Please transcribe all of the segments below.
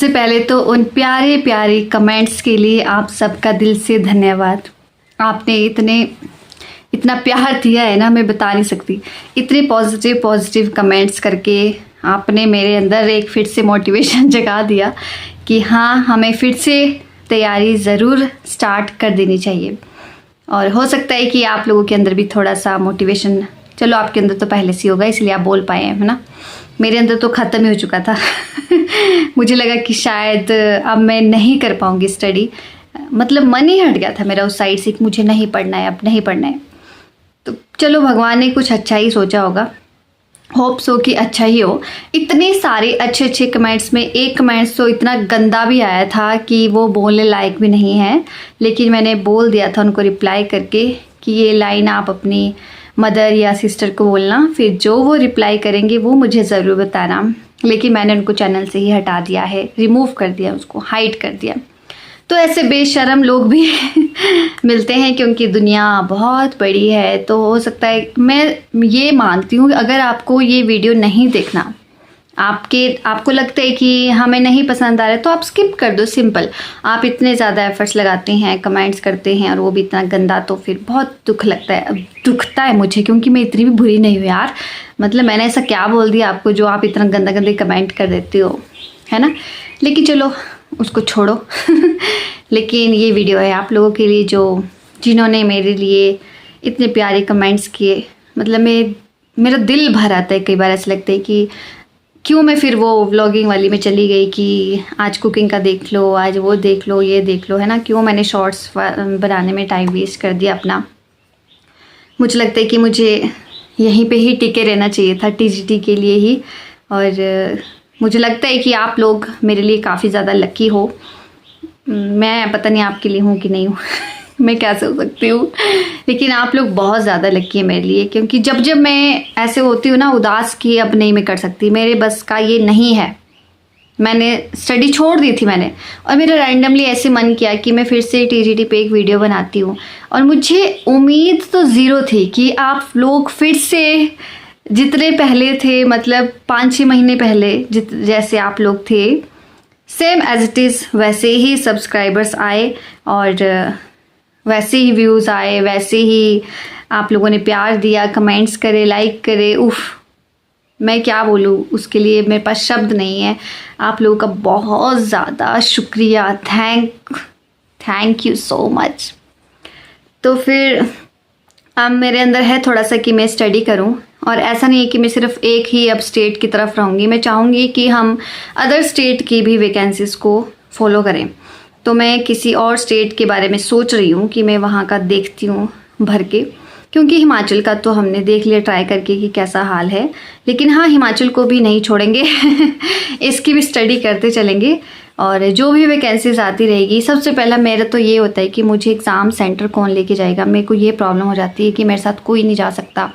सबसे पहले तो उन प्यारे प्यारे कमेंट्स के लिए आप सबका दिल से धन्यवाद। आपने इतना प्यार दिया है ना, मैं बता नहीं सकती। इतने पॉजिटिव कमेंट्स करके आपने मेरे अंदर एक फिर से मोटिवेशन जगा दिया कि हाँ, हमें फिर से तैयारी ज़रूर स्टार्ट कर देनी चाहिए। और हो सकता है कि आप लोगों के अंदर भी थोड़ा सा मोटिवेशन, चलो आपके अंदर तो पहले से होगा इसलिए आप बोल पाए हैं, है ना। मेरे अंदर तो ख़त्म ही हो चुका था मुझे लगा कि शायद अब मैं नहीं कर पाऊँगी स्टडी, मतलब मन ही हट गया था मेरा उस साइड से कि मुझे नहीं पढ़ना है, अब नहीं पढ़ना है। तो चलो भगवान ने कुछ अच्छा ही सोचा होगा, होप सो कि अच्छा ही हो। इतने सारे अच्छे कमेंट्स में एक कमेंट्स तो इतना गंदा भी आया था कि वो बोलने लायक भी नहीं है, लेकिन मैंने बोल दिया था उनको रिप्लाई करके कि ये लाइन आप अपनी मदर या सिस्टर को बोलना, फिर जो वो रिप्लाई करेंगे वो मुझे ज़रूर बताना। लेकिन मैंने उनको चैनल से ही हटा दिया है, रिमूव कर दिया, उसको हाइड कर दिया। तो ऐसे बेशर्म लोग भी मिलते हैं क्योंकि दुनिया बहुत बड़ी है। तो हो सकता है, मैं ये मानती हूँ अगर आपको ये वीडियो नहीं देखना, आपको लगता है कि हमें नहीं पसंद आ रहा है तो आप स्किप कर दो, सिंपल। आप इतने ज़्यादा एफर्ट्स लगाते हैं, कमेंट्स करते हैं और वो भी इतना गंदा, तो फिर बहुत दुख लगता है। अब दुखता है मुझे क्योंकि मैं इतनी भी बुरी नहीं हूँ यार, मतलब मैंने ऐसा क्या बोल दिया आपको जो आप इतना गंदे कमेंट कर देते हो, है ना। लेकिन चलो उसको छोड़ो लेकिन ये वीडियो है आप लोगों के लिए जिन्होंने मेरे लिए इतने प्यारे कमेंट्स किए। मतलब मेरा दिल भर आता है, कई बार ऐसा लगता है कि क्यों मैं फिर वो व्लॉगिंग वाली में चली गई कि आज कुकिंग का देख लो, आज वो देख लो, ये देख लो, है ना। क्यों मैंने शॉर्ट्स बनाने में टाइम वेस्ट कर दिया अपना। मुझे लगता है कि मुझे यहीं पे ही टिके रहना चाहिए था, टीजीटी के लिए ही। और मुझे लगता है कि आप लोग मेरे लिए काफ़ी ज़्यादा लकी हो। मैं पता नहीं आपके लिए हूँ कि नहीं हूँ मैं क्या सोच सकती हूँ, लेकिन आप लोग बहुत ज़्यादा लकी है मेरे लिए। क्योंकि जब मैं ऐसे होती हूँ ना उदास कि अब नहीं मैं कर सकती, मेरे बस का ये नहीं है, मैंने स्टडी छोड़ दी थी मैंने, और मेरा रैंडमली ऐसे मन किया कि मैं फिर से टीजीटी पे एक वीडियो बनाती हूँ। और मुझे उम्मीद तो ज़ीरो थी कि आप लोग फिर से जितने पहले थे, मतलब 5-6 महीने पहले जैसे आप लोग थे, सेम एज इट इज़ वैसे ही सब्सक्राइबर्स आए और वैसे ही व्यूज़ आए, वैसे ही आप लोगों ने प्यार दिया, कमेंट्स करे, लाइक करे। उफ़, मैं क्या बोलूँ, उसके लिए मेरे पास शब्द नहीं है। आप लोगों का बहुत ज़्यादा शुक्रिया, थैंक यू सो मच। तो फिर अब मेरे अंदर है थोड़ा सा कि मैं स्टडी करूं, और ऐसा नहीं है कि मैं सिर्फ एक ही अब स्टेट की तरफ रहूँगी। मैं चाहूँगी कि हम अदर स्टेट की भी वैकेंसीज़ को फॉलो करें। तो मैं किसी और स्टेट के बारे में सोच रही हूँ कि मैं वहाँ का देखती हूँ भर के, क्योंकि हिमाचल का तो हमने देख लिया ट्राई करके कि कैसा हाल है। लेकिन हाँ, हिमाचल को भी नहीं छोड़ेंगे इसकी भी स्टडी करते चलेंगे और जो भी वैकेंसीज आती रहेगी। सबसे पहला मेरा तो ये होता है कि मुझे एग्ज़ाम सेंटर कौन लेके जाएगा। मेरे को ये प्रॉब्लम हो जाती है कि मेरे साथ कोई नहीं जा सकता,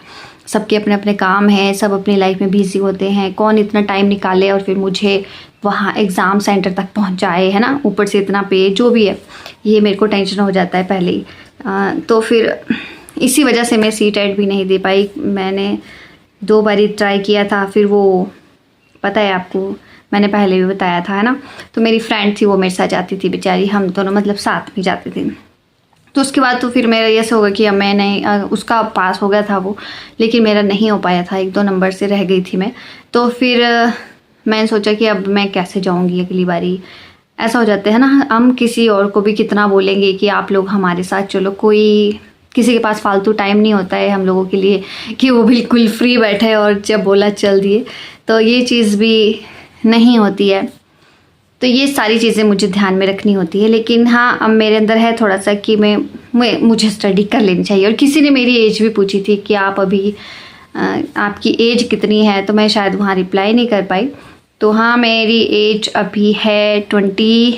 सबके अपने अपने काम हैं, सब अपनी लाइफ में बिजी होते हैं, कौन इतना टाइम निकाले और फिर मुझे वहाँ एग्ज़ाम सेंटर तक पहुँचाए, है ना। ऊपर से इतना पे, जो भी है, ये मेरे को टेंशन हो जाता है पहले ही। तो फिर इसी वजह से मैं CTET भी नहीं दे पाई। मैंने 2 बार ट्राई किया था, फिर वो पता है आपको, मैंने पहले भी बताया था, है ना। तो मेरी फ्रेंड थी, वो मेरे साथ जाती थी बेचारी, हम दोनों मतलब साथ में जाते थे। तो उसके बाद तो फिर मेरा ऐसा होगा कि अब मैं नहीं, उसका पास हो गया था वो, लेकिन मेरा नहीं हो पाया था, 1-2 नंबर से रह गई थी मैं। तो फिर मैंने सोचा कि अब मैं कैसे जाऊंगी अगली बारी। ऐसा हो जाता है ना, हम किसी और को भी कितना बोलेंगे कि आप लोग हमारे साथ चलो। किसी के पास फालतू टाइम नहीं होता है हम लोगों के लिए कि वो बिल्कुल फ्री बैठे और जब बोला चल दिए, तो ये चीज़ भी नहीं होती है। तो ये सारी चीज़ें मुझे ध्यान में रखनी होती है। लेकिन हाँ, अब मेरे अंदर है थोड़ा सा कि मुझे स्टडी कर लेनी चाहिए। और किसी ने मेरी एज भी पूछी थी कि आप अभी आपकी एज कितनी है, तो मैं शायद वहाँ रिप्लाई नहीं कर पाई। तो हाँ, मेरी एज अभी है 29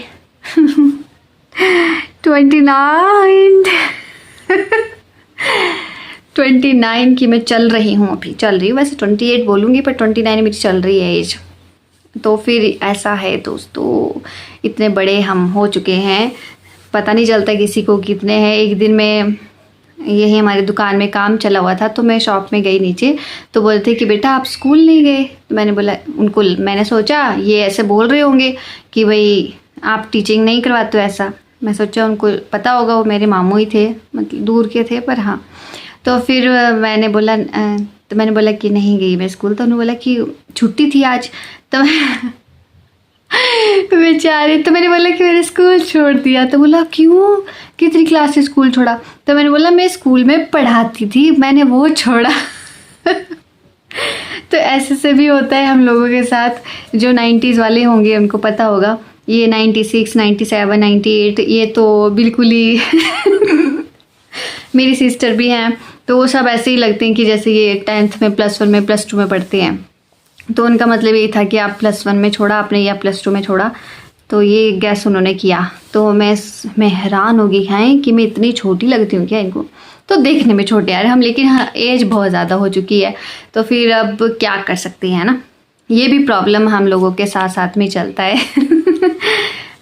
29 की मैं चल रही हूँ, अभी चल रही हूँ। वैसे 28 बोलूँगी पर 29 मेरी चल रही है एज। तो फिर ऐसा है दोस्तों, इतने बड़े हम हो चुके हैं, पता नहीं चलता किसी को कितने हैं। एक दिन में यही हमारी दुकान में काम चला हुआ था, तो मैं शॉप में गई नीचे, तो बोलते कि बेटा आप स्कूल नहीं गए। तो मैंने बोला उनको, मैंने सोचा ये ऐसे बोल रहे होंगे कि भाई आप टीचिंग नहीं करवाते हो ऐसा। मैं सोचा उनको पता होगा, वो मेरे मामू ही थे, मतलब दूर के थे पर हाँ। तो फिर मैंने बोला कि नहीं गई मैं स्कूल। तो उन्होंने बोला कि छुट्टी थी आज। तो बेचारे, तो मैंने बोला कि मैंने स्कूल छोड़ दिया। तो बोला क्यों, कितनी क्लास से स्कूल छोड़ा? तो मैंने बोला मैं स्कूल में पढ़ाती थी, मैंने वो छोड़ा। तो ऐसे से भी होता है हम लोगों के साथ। जो 90s वाले होंगे उनको पता होगा, ये 96, 97, 98 ये तो बिल्कुल ही मेरी सिस्टर भी हैं, तो वो सब ऐसे ही लगते हैं कि जैसे ये 10th में, +1 में, +2 में पढ़ते हैं। तो उनका मतलब यही था कि आप +1 में छोड़ा आपने या +2 में छोड़ा। तो ये गैस उन्होंने किया। तो मैं हैरान हो गई हैं कि मैं इतनी छोटी लगती हूँ क्या इनको। तो देखने में छोटे यार हम, लेकिन हाँ एज बहुत ज़्यादा हो चुकी है, तो फिर अब क्या कर सकते हैं ना। ये भी प्रॉब्लम हम लोगों के साथ साथ में चलता है।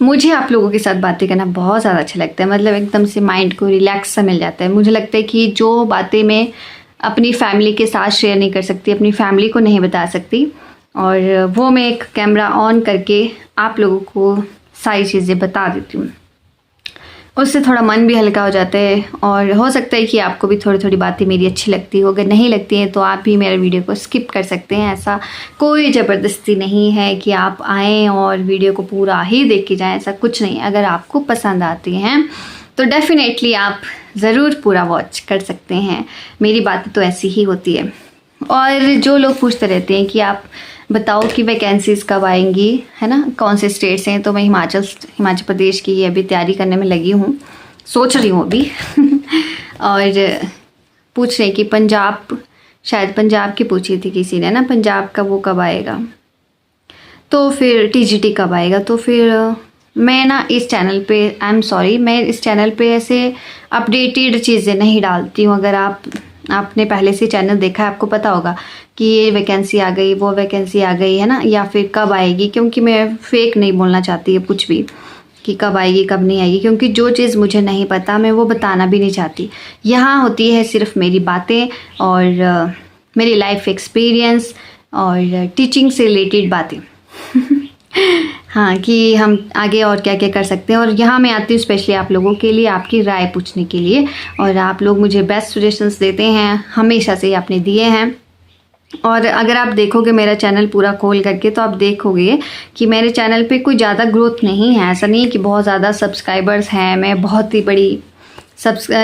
मुझे आप लोगों के साथ बातें करना बहुत ज़्यादा अच्छा लगता है, मतलब एकदम से माइंड को रिलैक्स सा मिल जाता है। मुझे लगता है कि जो बातें मैं अपनी फैमिली के साथ शेयर नहीं कर सकती, अपनी फैमिली को नहीं बता सकती, और वो मैं एक कैमरा ऑन करके आप लोगों को सारी चीज़ें बता देती हूँ। उससे थोड़ा मन भी हल्का हो जाता है, और हो सकता है कि आपको भी थोड़ी थोड़ी बातें मेरी अच्छी लगती हो। अगर नहीं लगती हैं तो आप भी मेरे वीडियो को स्किप कर सकते हैं। ऐसा कोई ज़बरदस्ती नहीं है कि आप आएँ और वीडियो को पूरा ही देख के जाएँ, ऐसा कुछ नहीं। अगर आपको पसंद आती हैं तो डेफिनेटली आप ज़रूर पूरा वॉच कर सकते हैं। मेरी बातें तो ऐसी ही होती है। और जो लोग पूछते रहते हैं कि आप बताओ कि वैकेंसीज़ कब आएंगी, है ना, कौन से स्टेट से हैं, तो मैं हिमाचल प्रदेश की अभी तैयारी करने में लगी हूँ, सोच रही हूँ अभी। और पूछ रहे हैं कि पंजाब, शायद पंजाब की पूछी थी किसी ने ना, पंजाब का वो कब आएगा, तो फिर टीजीटी कब आएगा। तो फिर मैं ना इस चैनल पे, आई एम सॉरी, मैं इस चैनल पे ऐसे अपडेटेड चीज़ें नहीं डालती हूँ। अगर आपने पहले से चैनल देखा है, आपको पता होगा कि ये वैकेंसी आ गई, वो वैकेंसी आ गई, है ना, या फिर कब आएगी, क्योंकि मैं फेक नहीं बोलना चाहती है कुछ भी कि कब आएगी कब नहीं आएगी, क्योंकि जो चीज़ मुझे नहीं पता मैं वो बताना भी नहीं चाहती। यहाँ होती है सिर्फ मेरी बातें और मेरी लाइफ एक्सपीरियंस और टीचिंग से रिलेटेड बातें। हाँ, कि हम आगे और क्या क्या कर सकते हैं। और यहाँ मैं आती हूँ स्पेशली आप लोगों के लिए, आपकी राय पूछने के लिए, और आप लोग मुझे बेस्ट सजेशंस देते हैं, हमेशा से आपने दिए हैं। और अगर आप देखोगे मेरा चैनल पूरा खोल करके, तो आप देखोगे कि मेरे चैनल पे कोई ज़्यादा ग्रोथ नहीं है। ऐसा नहीं है कि बहुत ज़्यादा सब्सक्राइबर्स हैं, मैं बहुत ही बड़ी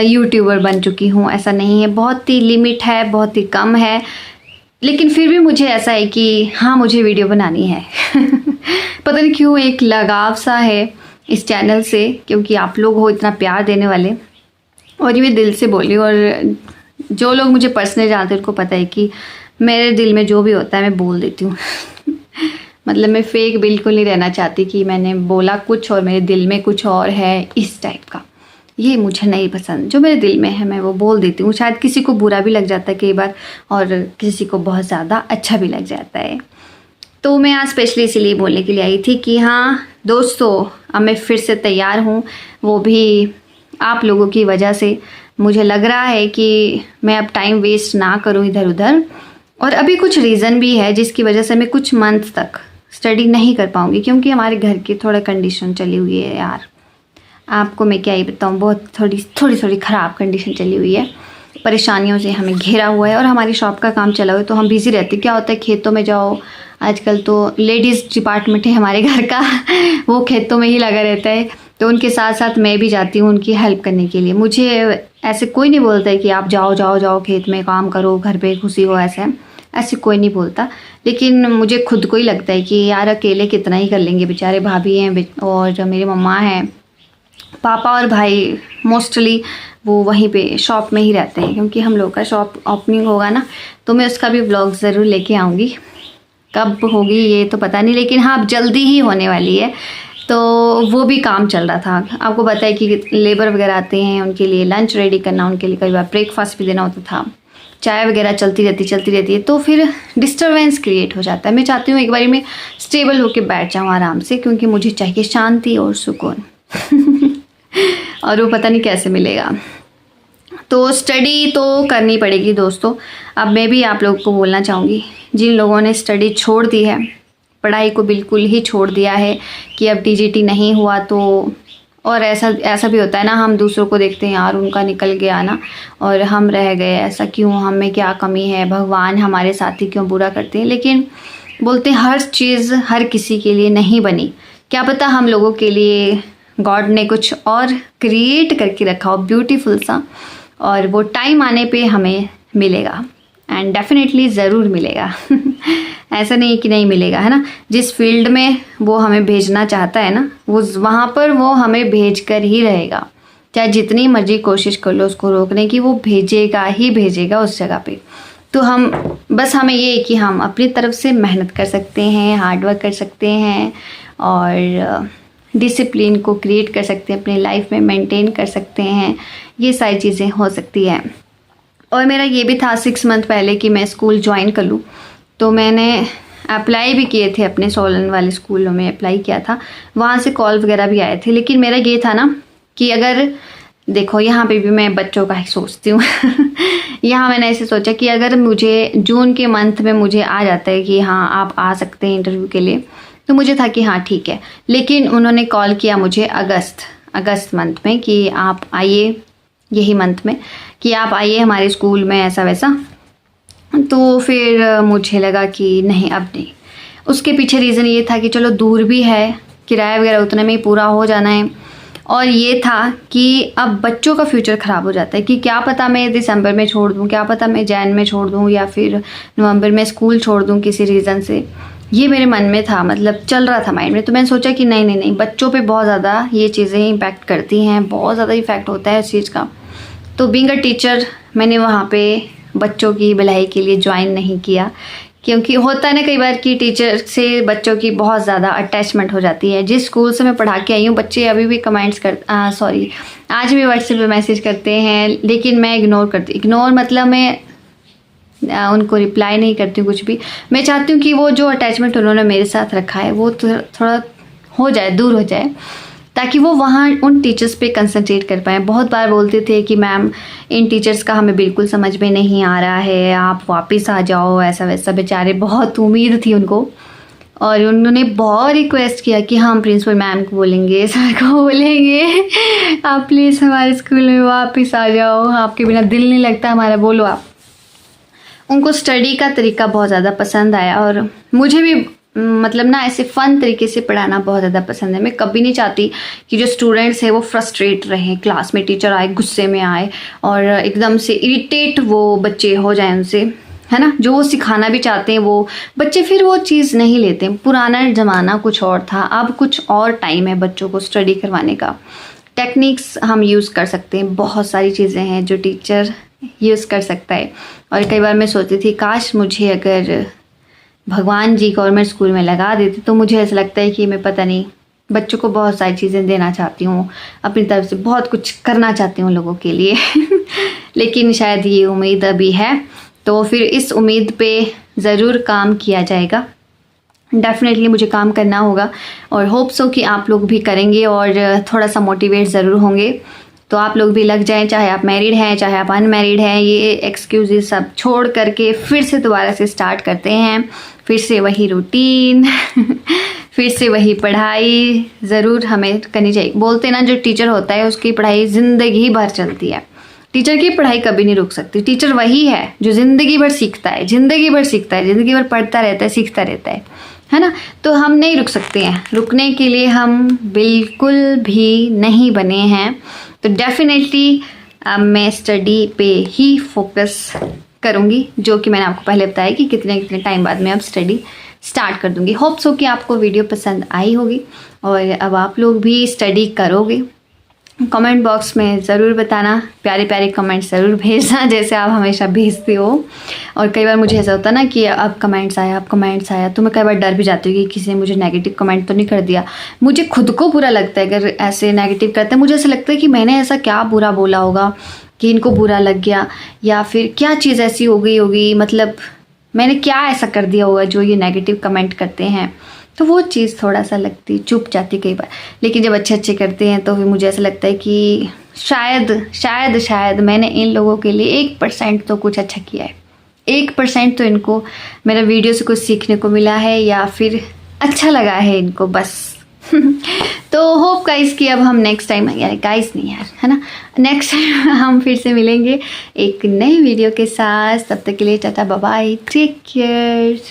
यूट्यूबर बन चुकी हूँ, ऐसा नहीं है। बहुत ही लिमिट है, बहुत ही कम है, लेकिन फिर भी मुझे ऐसा है कि हाँ मुझे वीडियो बनानी है। पता नहीं क्यों एक लगाव सा है इस चैनल से, क्योंकि आप लोग हो इतना प्यार देने वाले। और ये मैं दिल से बोली, और जो लोग मुझे पर्सनली जानते हैं उनको पता है कि मेरे दिल में जो भी होता है मैं बोल देती हूँ। मतलब मैं फेक बिल्कुल नहीं रहना चाहती कि मैंने बोला कुछ और मेरे दिल में कुछ और है, इस टाइप का। ये मुझे नहीं पसंद। जो मेरे दिल में है मैं वो बोल देती हूँ। शायद किसी को बुरा भी लग जाता है कई बार, और किसी को बहुत ज़्यादा अच्छा भी लग जाता है। तो मैं आज स्पेशली इसीलिए बोलने के लिए आई थी कि हाँ दोस्तों, अब मैं फिर से तैयार हूँ, वो भी आप लोगों की वजह से। मुझे लग रहा है कि मैं अब टाइम वेस्ट ना करूँ इधर उधर, और अभी कुछ रीज़न भी है जिसकी वजह से मैं कुछ मंथ तक स्टडी नहीं कर पाऊँगी, क्योंकि हमारे घर की थोड़ा कंडीशन चली हुई है यार। आपको मैं क्या ही बताऊँ, बहुत थोड़ी ख़राब कंडीशन चली हुई है, परेशानियों से हमें घेरा हुआ है, और हमारी शॉप का काम चला हुआ है, तो हम बिज़ी रहते। क्या होता है खेतों में जाओ, आजकल तो लेडीज़ डिपार्टमेंट है हमारे घर का, वो खेतों में ही लगा रहता है, तो उनके साथ साथ मैं भी जाती हूँ उनकी हेल्प करने के लिए। मुझे ऐसे कोई नहीं बोलता है कि आप जाओ खेत में काम करो, घर पे खुशी हो, ऐसे कोई नहीं बोलता। लेकिन मुझे खुद को ही लगता है कि यार अकेले कितना ही कर लेंगे, बेचारे भाभी हैं और मेरी मम्मा हैं, पापा और भाई मोस्टली वो वहीं पे शॉप में ही रहते हैं, क्योंकि हम लोग का शॉप ओपनिंग होगा ना, तो मैं उसका भी व्लॉग ज़रूर लेके आऊँगी। कब होगी ये तो पता नहीं, लेकिन हाँ अब जल्दी ही होने वाली है। तो वो भी काम चल रहा था, आपको पता है कि लेबर वगैरह आते हैं, उनके लिए लंच रेडी करना, उनके लिए कई बार ब्रेकफास्ट भी देना होता था, चाय वगैरह चलती रहती है, तो फिर डिस्टर्बेंस क्रिएट हो जाता है। मैं चाहती हूँ एक बारी मैं स्टेबल होकर बैठ जाऊँ आराम से, क्योंकि मुझे चाहिए शांति और सुकून। और वो पता नहीं कैसे मिलेगा। तो स्टडी तो करनी पड़ेगी दोस्तों। अब मैं भी आप लोगों को बोलना चाहूँगी, जिन लोगों ने स्टडी छोड़ दी है, पढ़ाई को बिल्कुल ही छोड़ दिया है कि अब टीजीटी नहीं हुआ तो, और ऐसा भी होता है ना, हम दूसरों को देखते हैं यार उनका निकल गया ना और हम रह गए, ऐसा क्यों, हमें क्या कमी है, भगवान हमारे साथ ही क्यों बुरा करते हैं। लेकिन बोलते हैं हर चीज़ हर किसी के लिए नहीं बनी, क्या पता हम लोगों के लिए गॉड ने कुछ और क्रिएट करके रखा हो ब्यूटीफुल सा, और वो टाइम आने पे हमें मिलेगा एंड डेफिनेटली ज़रूर मिलेगा। ऐसा नहीं कि नहीं मिलेगा, है ना। जिस फील्ड में वो हमें भेजना चाहता है ना, वो वहाँ पर वो हमें भेज कर ही रहेगा, चाहे जितनी मर्जी कोशिश कर लो उसको रोकने की, वो भेजेगा ही भेजेगा उस जगह पे। तो हमें ये है कि हम अपनी तरफ से मेहनत कर सकते हैं, हार्डवर्क कर सकते हैं और डिसिप्लिन को क्रिएट कर सकते हैं, अपनी लाइफ में मेंटेन कर सकते हैं, ये सारी चीज़ें हो सकती हैं। और मेरा ये भी था 6 मंथ पहले कि मैं स्कूल ज्वाइन कर लूँ, तो मैंने अप्लाई भी किए थे, अपने सोलन वाले स्कूलों में अप्लाई किया था, वहाँ से कॉल वगैरह भी आए थे। लेकिन मेरा ये था ना कि अगर देखो यहाँ पे भी मैं बच्चों का ही सोचती हूँ। यहाँ मैंने ऐसे सोचा कि अगर मुझे जून के मंथ में मुझे आ जाता है कि हाँ आप आ सकते हैं इंटरव्यू के लिए, तो मुझे था कि हाँ ठीक है। लेकिन उन्होंने कॉल किया मुझे अगस्त मंथ में कि आप आइए, यही मंथ में कि आप आइए हमारे स्कूल में, ऐसा वैसा। तो फिर मुझे लगा कि नहीं अब नहीं। उसके पीछे रीज़न ये था कि चलो दूर भी है, किराया वगैरह उतने में ही पूरा हो जाना है, और ये था कि अब बच्चों का फ्यूचर ख़राब हो जाता है कि क्या पता मैं दिसंबर में छोड़ दूँ, क्या पता मैं जैन में छोड़ दूँ या फिर नवंबर में स्कूल छोड़ दूँ किसी रीज़न से। ये मेरे मन में था, मतलब चल रहा था माइंड में। तो मैंने सोचा कि नहीं, बच्चों पे बहुत ज़्यादा ये चीज़ें इम्पैक्ट करती हैं, बहुत ज़्यादा इफेक्ट होता है इस चीज़ का। तो बीइंग अ टीचर मैंने वहाँ पे बच्चों की भलाई के लिए ज्वाइन नहीं किया, क्योंकि होता है ना कई बार कि टीचर से बच्चों की बहुत ज़्यादा अटैचमेंट हो जाती है। जिस स्कूल से मैं पढ़ा के आई हूँ, बच्चे अभी भी आज भी व्हाट्सएप पे मैसेज करते हैं, लेकिन मैं इग्नोर मतलब मैं उनको रिप्लाई नहीं करती हूँ कुछ भी। मैं चाहती हूँ कि वो जो अटैचमेंट उन्होंने मेरे साथ रखा है वो थोड़ा हो जाए, दूर हो जाए, ताकि वो वहाँ उन टीचर्स पे कंसंट्रेट कर पाएँ। बहुत बार बोलते थे कि मैम इन टीचर्स का हमें बिल्कुल समझ में नहीं आ रहा है, आप वापस आ जाओ, ऐसा वैसा। बेचारे बहुत उम्मीद थी उनको, और उन्होंने बहुत रिक्वेस्ट किया कि हम प्रिंसिपल मैम को बोलेंगे, सर को बोलेंगे, आप प्लीज़ हमारे स्कूल में वापस आ जाओ, आपके बिना दिल नहीं लगता हमारा, बोलो आप। उनको स्टडी का तरीका बहुत ज़्यादा पसंद आया, और मुझे भी मतलब ना ऐसे फ़न तरीके से पढ़ाना बहुत ज़्यादा पसंद है। मैं कभी नहीं चाहती कि जो स्टूडेंट्स हैं वो फ्रस्ट्रेट रहें, क्लास में टीचर आए गुस्से में आए और एकदम से इरिटेट वो बच्चे हो जाएं उनसे, है ना। जो वो सिखाना भी चाहते हैं वो बच्चे फिर वो चीज़ नहीं लेते। पुराना ज़माना कुछ और था, अब कुछ और टाइम है बच्चों को स्टडी करवाने का। टेक्निक्स हम यूज़ कर सकते हैं, बहुत सारी चीज़ें हैं जो टीचर यूज़ कर सकता है। और कई बार मैं सोचती थी काश मुझे अगर भगवान जी गवर्नमेंट स्कूल में लगा देते, तो मुझे ऐसा लगता है कि मैं पता नहीं बच्चों को बहुत सारी चीज़ें देना चाहती हूँ, अपनी तरफ से बहुत कुछ करना चाहती हूँ लोगों के लिए। लेकिन शायद ये उम्मीद अभी है, तो फिर इस उम्मीद पे ज़रूर काम किया जाएगा। डेफिनेटली मुझे काम करना होगा, और होप सो कि आप लोग भी करेंगे और थोड़ा सा मोटिवेट ज़रूर होंगे। तो आप लोग भी लग जाएं, चाहे आप मैरिड हैं चाहे आप अनमैरिड हैं। ये एक्सक्यूज़ेस सब छोड़ करके फिर से दोबारा से स्टार्ट करते हैं, फिर से वही रूटीन, फिर से वही पढ़ाई ज़रूर हमें करनी चाहिए। बोलते ना जो टीचर होता है उसकी पढ़ाई ज़िंदगी भर चलती है, टीचर की पढ़ाई कभी नहीं रुक सकती। टीचर वही है जो ज़िंदगी भर सीखता है, ज़िंदगी भर पढ़ता रहता है, सीखता रहता है ना। तो हम नहीं रुक सकते हैं, रुकने के लिए हम बिल्कुल भी नहीं बने हैं। तो डेफिनेटली मैं स्टडी पे ही फोकस करूँगी, जो कि मैंने आपको पहले बताया कि कितने टाइम बाद मैं अब स्टडी स्टार्ट कर दूँगी। होप सो कि आपको वीडियो पसंद आई होगी और अब आप लोग भी स्टडी करोगे। कमेंट बॉक्स में ज़रूर बताना, प्यारे प्यारे कमेंट्स ज़रूर भेजना जैसे आप हमेशा भेजते हो। और कई बार मुझे ऐसा होता है ना कि अब कमेंट्स आया, तो मैं कई बार डर भी जाती हूँ कि किसी ने मुझे नेगेटिव कमेंट तो नहीं कर दिया। मुझे खुद को बुरा लगता है अगर ऐसे नेगेटिव करते हैं। मुझे ऐसा लगता है कि मैंने ऐसा क्या बुरा बोला होगा कि इनको बुरा लग गया, या फिर क्या चीज़ ऐसी हो गई होगी, मतलब मैंने क्या ऐसा कर दिया होगा जो ये नेगेटिव कमेंट करते हैं। तो वो चीज़ थोड़ा सा लगती, चुप जाती कई बार। लेकिन जब अच्छे करते हैं तो फिर मुझे ऐसा लगता है कि शायद मैंने इन लोगों के लिए 1% तो कुछ अच्छा किया है। 1% तो इनको मेरा वीडियो से कुछ सीखने को मिला है या फिर अच्छा लगा है इनको बस। तो होप गाइस कि अब हम नेक्स्ट टाइम, यार गाइस नहीं यार, है ना, नेक्स्ट टाइम हम फिर से मिलेंगे एक नए वीडियो के साथ। तब तक के लिए ta-ta bye bye, take care.